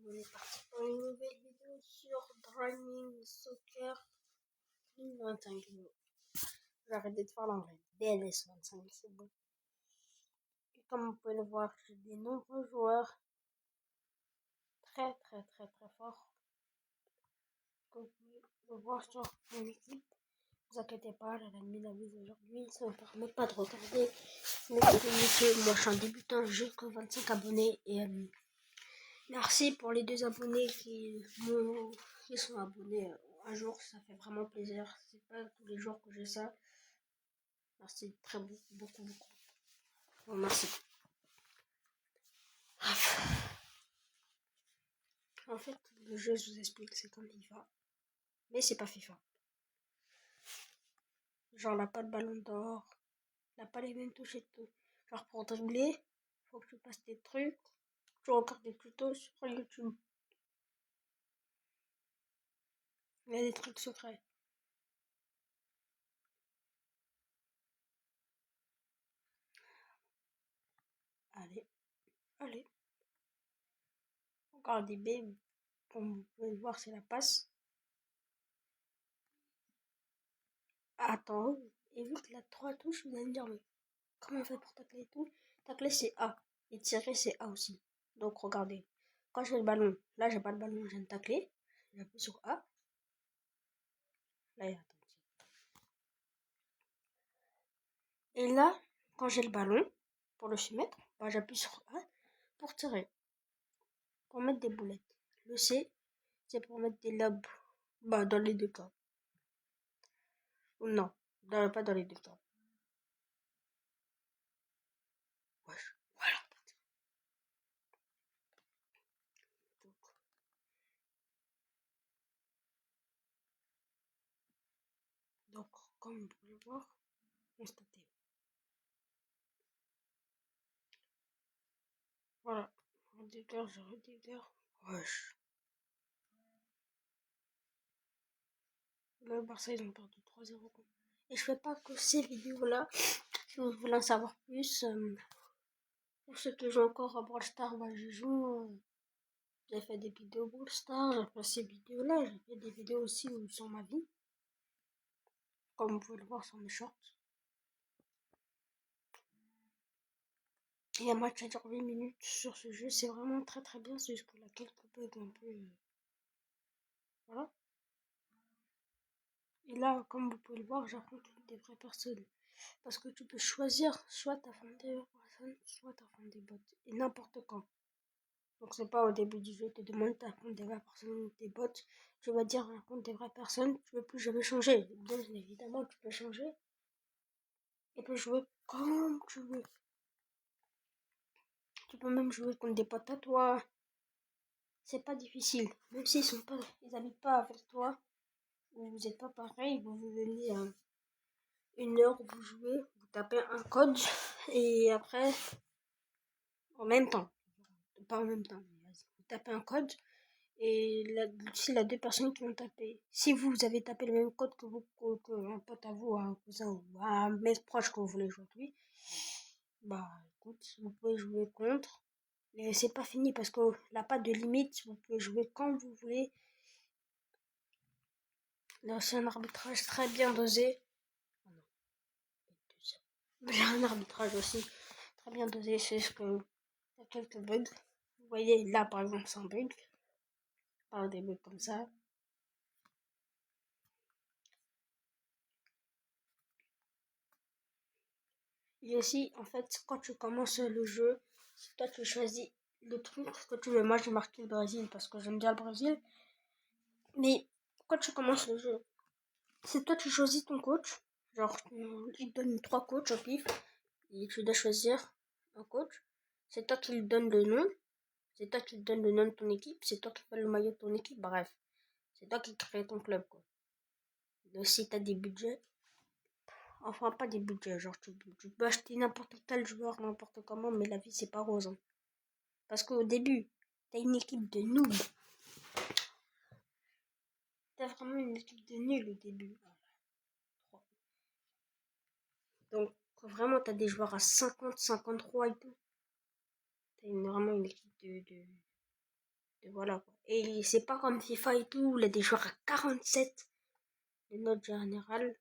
on est parti pour une nouvelle vidéo sur Driving Soccer 2025. J'ai arrêté de faire l'anglais. DLS 25, c'est bon. Et comme vous pouvez le voir, j'ai des nombreux joueurs très forts. Comme vous pouvez le voir sur mon équipe. Ne vous inquiétez pas, j'ai mis la mise aujourd'hui. Ça ne me permet pas de regarder. Mais moi je suis un débutant, j'ai que 25 abonnés. Et merci pour les 2 abonnés qui sont abonnés un jour, ça fait vraiment plaisir. C'est pas tous les jours que j'ai ça. Merci très beaucoup. Bon, merci. En fait, le jeu, je vous explique, c'est comme FIFA, mais c'est pas FIFA. Genre, là, pas de ballon d'or, là, pas les mêmes touches et tout. Genre, pour dribbler, faut que tu passes des trucs. Tu regardes des tutos sur YouTube. Il y a des trucs secrets. Allez. Encore des B, comme vous pouvez le voir, c'est la passe. Attends, et vu qu'il a 3 touches, vous allez me dire, mais comment on fait pour tacler et tout? Tacler c'est A, et tirer c'est A aussi. Donc regardez, quand j'ai le ballon, là j'ai pas le ballon, je viens de tacler, j'appuie sur A, là il y a et là, quand j'ai le ballon, pour le soumettre, bah, j'appuie sur A pour tirer, pour mettre des boulettes. Le C, c'est pour mettre des lobes, bah dans les 2 cas. Ou non, pas dans les 2 cas. Wesh, voilà. Donc, comme vous pouvez le voir, constatez. Voilà. J'ai Rudiger. Wesh. Le Barça, ils ont perdu 3-0. Et je fais pas que ces vidéos-là. Si vous voulez en savoir plus, pour ceux qui jouent encore à Brawl Stars, bah, je joue. J'ai fait des vidéos Brawl Stars, j'ai fait ces vidéos-là. J'ai fait des vidéos aussi sur ma vie. Comme vous pouvez le voir sur mes shorts. Et un match à dire 8 minutes sur ce jeu, c'est vraiment très bien. C'est juste que la quelques bugs un peu. Voilà. Et là, comme vous pouvez le voir, j'affronte des vraies personnes. Parce que tu peux choisir soit t'affronter des vraies personnes, soit t'affronter des bots. Et n'importe quand. Donc c'est pas au début du jeu, tu te demande t'affrontes des vraies personnes ou des bots. Tu vas dire affronte des vraies personnes, tu peux plus jamais changer. Bien évidemment, tu peux changer. Et peux jouer comme tu veux. Tu peux même jouer contre des potes à toi. C'est pas difficile. Même s'ils sont pas, ils habitent pas avec toi. Ou vous êtes pas pareil, vous venez à 1 heure où vous jouez, vous tapez un code et après, en même temps, pas en même temps, mais vous tapez un code et si la 2 personnes qui vont taper, si vous avez tapé le même code que un pote à vous, un cousin ou un mec proche que vous voulez jouer avec lui, bah écoute, vous pouvez jouer contre. Et c'est pas fini parce qu'il n'a pas de limite, vous pouvez jouer quand vous voulez. Là, c'est un arbitrage très bien dosé. J'ai un arbitrage aussi très bien dosé, c'est ce que il y a quelques bugs. Vous voyez là par exemple c'est un bug. Pas des bugs comme ça. Et aussi en fait quand tu commences le jeu, si toi tu choisis le truc que tu veux. Moi j'ai marqué le Brésil parce que j'aime bien le Brésil. Mais quand tu commences le jeu, c'est toi tu choisis ton coach. Genre il te donne 3 coachs au pif. Et tu dois choisir un coach. C'est toi qui lui donne le nom. C'est toi qui donne le nom de ton équipe. C'est toi qui fais le maillot de ton équipe. Bref. C'est toi qui crée ton club, quoi. Donc, si t'as des budgets, enfin, pas des budgets, genre, tu peux acheter n'importe quel joueur, n'importe comment, mais la vie, c'est pas rose. Hein. Parce qu'au début, t'as une équipe de noobs. T'as vraiment une équipe de nuls au début. Donc, vraiment, t'as des joueurs à 50, 53 et tout. T'as vraiment une équipe de Et voilà quoi. Et c'est pas comme FIFA et tout, où il y a des joueurs à 47 de note générale.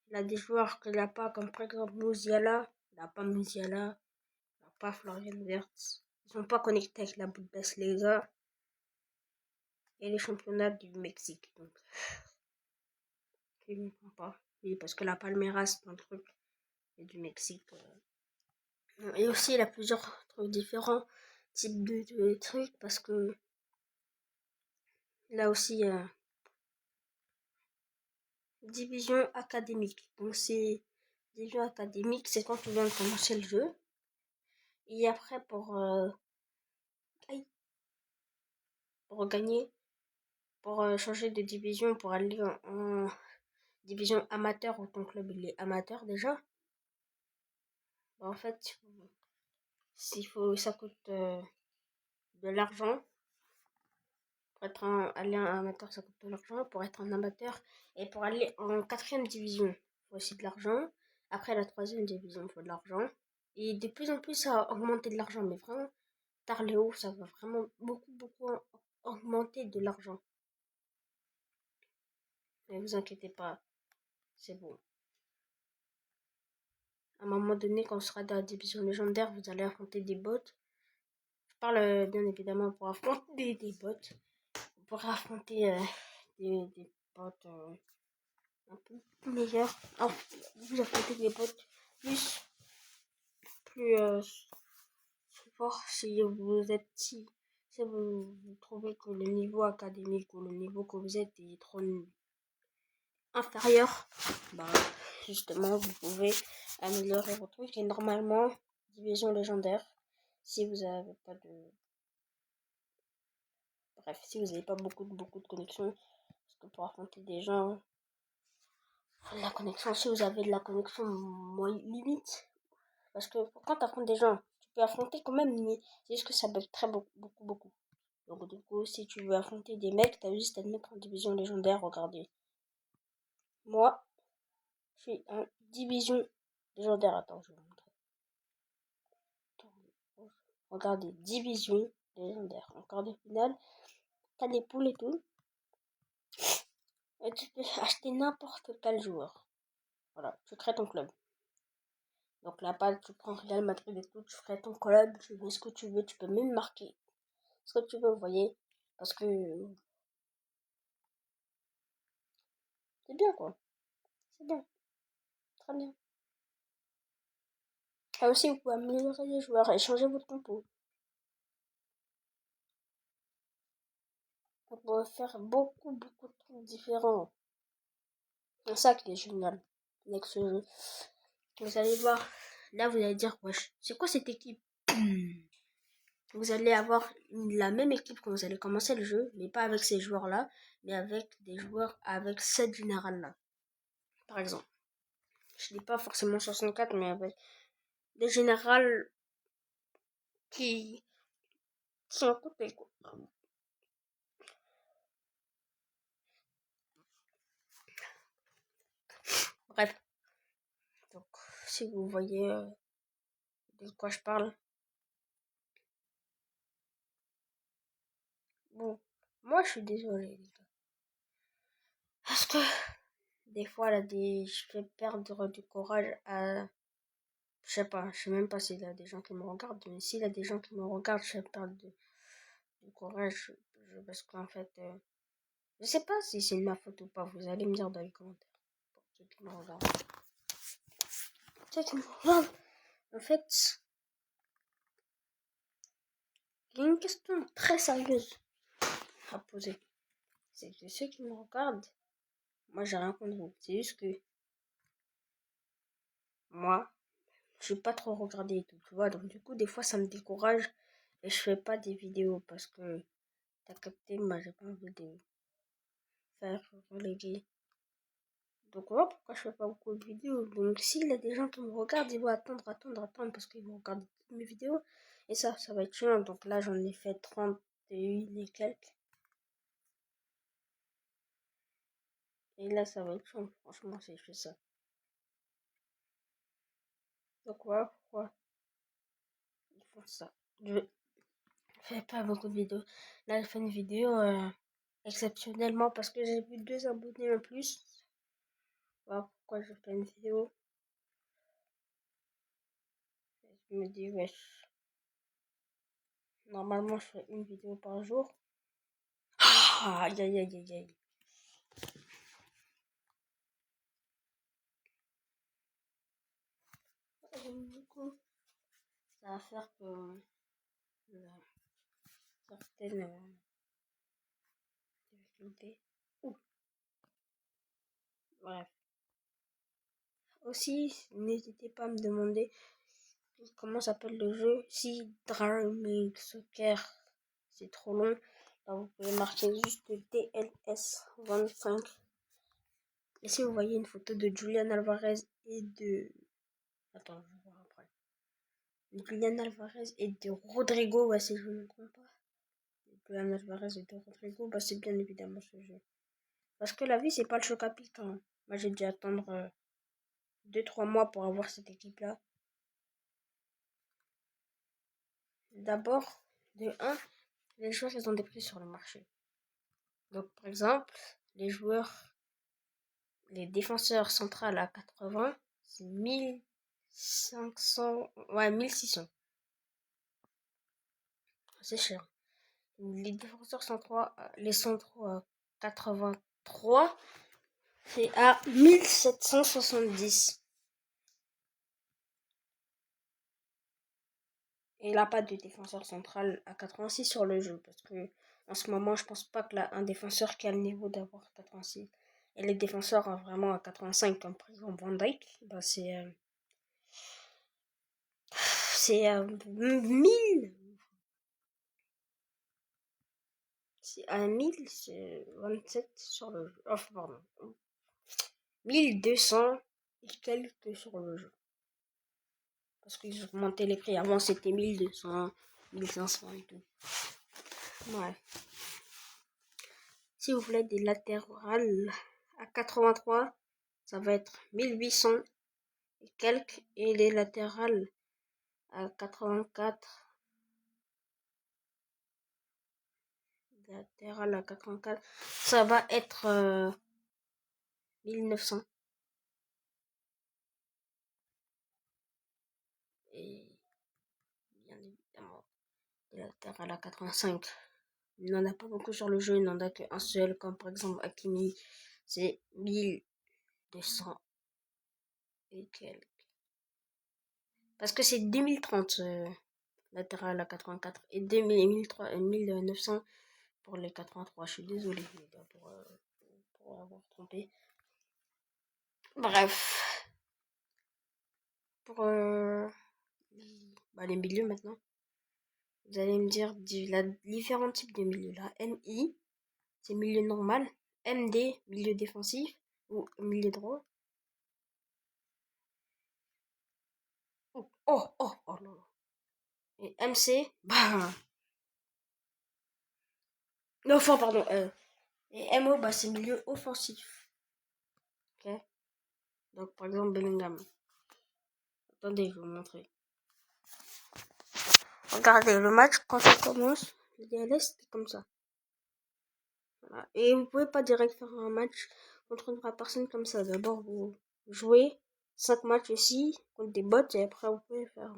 Il y a des joueurs qu'il n'a pas, comme par exemple Musiala. Il n'a pas Musiala. Il n'a pas Florian Wirtz. Ils sont pas connectés avec la Bundesliga et les championnats du Mexique. Donc, je ne comprends pas. Oui, parce que la Palmeiras, c'est un truc et du Mexique. Et aussi, il y a plusieurs trucs différents types de trucs parce que là aussi, division académique. Donc, c'est division académique, c'est quand tu viens de commencer le jeu. Et après, pour gagner, pour changer de division, pour aller en division amateur, où ton club il est amateur déjà. Bah, en fait, ça coûte de l'argent. Pour être aller en amateur, ça coûte de l'argent. Pour être en amateur et pour aller en quatrième division, il faut aussi de l'argent. Après la troisième division, il faut de l'argent. Et de plus en plus, ça a augmenté de l'argent. Mais vraiment, Tarléo, ça va vraiment beaucoup augmenter de l'argent. Ne vous inquiétez pas, c'est bon. À un moment donné, quand on sera dans la division légendaire, vous allez affronter des bots. Je parle bien évidemment pour affronter des bots. Vous pourrez affronter des bots un peu meilleurs. Oh, vous affrontez des bots plus fort si vous trouvez que le niveau académique ou le niveau que vous êtes est trop inférieur, bah justement vous pouvez améliorer votre truc et normalement division légendaire si vous avez pas de si vous n'avez pas beaucoup de connexion parce que pour affronter des gens la connexion si vous avez de la connexion moins limite parce que quand tu affrontes des gens tu peux affronter quand même mais c'est juste que ça bug très beaucoup. Donc du coup si tu veux affronter des mecs t'as juste à te mettre en division légendaire. Regardez, moi je suis en division légendaire. Attends, je vais vous montrer. Regardez, division légendaire. En quart de finale, t'as des poules et tout. Et tu peux acheter n'importe quel joueur. Voilà, tu crées ton club. Donc là-bas, tu prends Real Madrid et tout, tu crées ton club, tu fais ce que tu veux, tu peux même marquer ce que tu veux, vous voyez. Parce que c'est bien quoi. C'est bien, très bien. Et aussi, vous pouvez améliorer les joueurs et changer votre compo. Vous pouvez faire beaucoup de trucs différents. C'est ça qui est génial avec ce jeu. Vous allez voir, là vous allez dire, wesh, c'est quoi cette équipe? Vous allez avoir la même équipe quand vous allez commencer le jeu, mais pas avec ces joueurs-là, mais avec des joueurs avec cette générale-là. Par exemple, je dis pas forcément 64, mais avec des générales qui sont coupées, quoi. Bref, donc si vous voyez de quoi je parle. Bon, moi je suis désolée, les gars. Parce que des fois, là, je fais perdre du courage à. Je sais pas, je sais même pas s'il y a des gens qui me regardent, mais s'il y a des gens qui me regardent, je fais perdre du courage. Parce qu'en fait, je sais pas si c'est de ma faute ou pas. Vous allez me dire dans les commentaires. Pour ceux qui me regardent. Ceux qui me regardent. En fait, il y a une question très sérieuse à poser. C'est que ceux qui me regardent, moi j'ai rien contre vous. C'est juste que moi, je suis pas trop regardé et tout, tu vois. Donc du coup, des fois, ça me décourage et je fais pas des vidéos parce que t'as capté, moi j'ai pas envie de faire reléguer. Donc voilà pourquoi je fais pas beaucoup de vidéos. Donc s'il y a des gens qui me regardent, ils vont attendre parce qu'ils vont regarder toutes mes vidéos. Et ça va être chiant. Donc là j'en ai fait 31 et quelques. Et là ça va être chiant, franchement si je fais ça. Donc voilà pourquoi ils font ça. Je fais pas beaucoup de vidéos. Là, je fais une vidéo exceptionnellement parce que j'ai vu 2 abonnés en plus. Voilà pourquoi je fais une vidéo. Je me dis, wesh, normalement, je fais une vidéo par jour. Aïe, aïe, aïe, aïe, aïe. Du coup, ça va faire que certaines difficultés. Ouh, bref. Aussi, n'hésitez pas à me demander comment s'appelle le jeu. Si Drumming Soccer, c'est trop long, là, vous pouvez marquer juste TLS25. Et si vous voyez une photo de Julian Alvarez et de... Attends, je vais voir après. De Julian Alvarez et de Rodrigo, ouais, si je ne me trompe pas. Julian Alvarez et de Rodrigo, bah, c'est bien évidemment ce jeu. Parce que la vie, c'est pas le choc à pic, hein. Moi, j'ai dû attendre 2-3 mois pour avoir cette équipe-là. D'abord, de 1, les joueurs, ils ont des prix sur le marché. Donc, par exemple, les défenseurs centrales à 80, c'est 1500, ouais, 1600. C'est cher. Les défenseurs centraux, les centraux à 83, c'est à 1770. Et il n'a pas de défenseur central à 86 sur le jeu. Parce que en ce moment, je pense pas que là, un défenseur qui a le niveau d'avoir 86. Et les défenseurs vraiment à 85, comme par exemple Van Dijk, bah c'est 1000. C'est à 1027 sur le jeu. Enfin, pardon. 1200 et quelques sur le jeu. Parce qu'ils ont augmenté les prix. Avant, c'était 1200, 1500 et tout. Ouais. Si vous voulez des latérales à 83, ça va être 1800 et quelques. Et les latérales à 84. Latérales à 84, ça va être 1900. Et bien évidemment, les latérales à 85. Il n'en a pas beaucoup sur le jeu, il n'en a qu'un seul, comme par exemple Hakimi, c'est 1200 et quelques. Parce que c'est 2030 latéral à 84 et 1900 pour les 83. Je suis désolée les gars pour avoir trompé. Bref, pour les milieux maintenant. Vous allez me dire différents types de milieux. Là, MI, c'est milieu normal. MD, milieu défensif ou milieu droit. Oh là là. Et MC, bah. Non, enfin, pardon. Et MO, bah, c'est milieu offensif. Ok. Donc, par exemple, Bellingham. Attendez, je vais vous montrer. Regardez, le match, quand ça commence, le DLS, c'est comme ça. Voilà. Et vous pouvez pas direct faire un match contre une vraie personne comme ça. D'abord, vous jouez 5 matchs ici contre des bots et après, vous pouvez faire.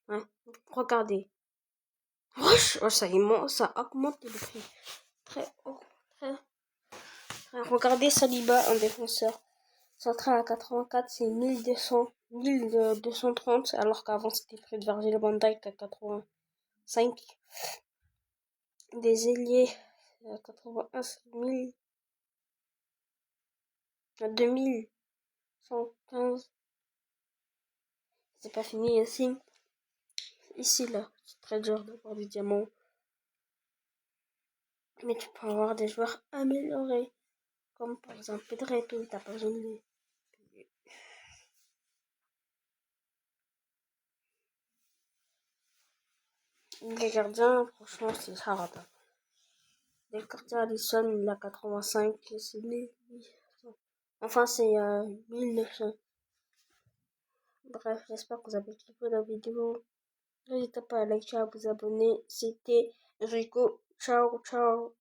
Ouais. Regardez. Oh, ça augmente le prix. Très haut. Très. Regardez Saliba, un défenseur. Central à 84, c'est 1230, alors qu'avant c'était près de Virgil van Dijk à 85. Des ailiers à 81, c'est 1000 à 2115. C'est pas fini ici. Ici là, c'est très dur d'avoir des diamants. Mais tu peux avoir des joueurs améliorés. Comme par exemple Pedretto, t'as pas besoin de lui. Les gardiens, franchement, c'est hard. Les gardiens Alisson, il a 85, c'est 1800. Enfin, c'est 1900. Bref, j'espère que vous avez kiffé la vidéo. N'hésitez pas à liker, à vous abonner. C'était Rico. Ciao, ciao.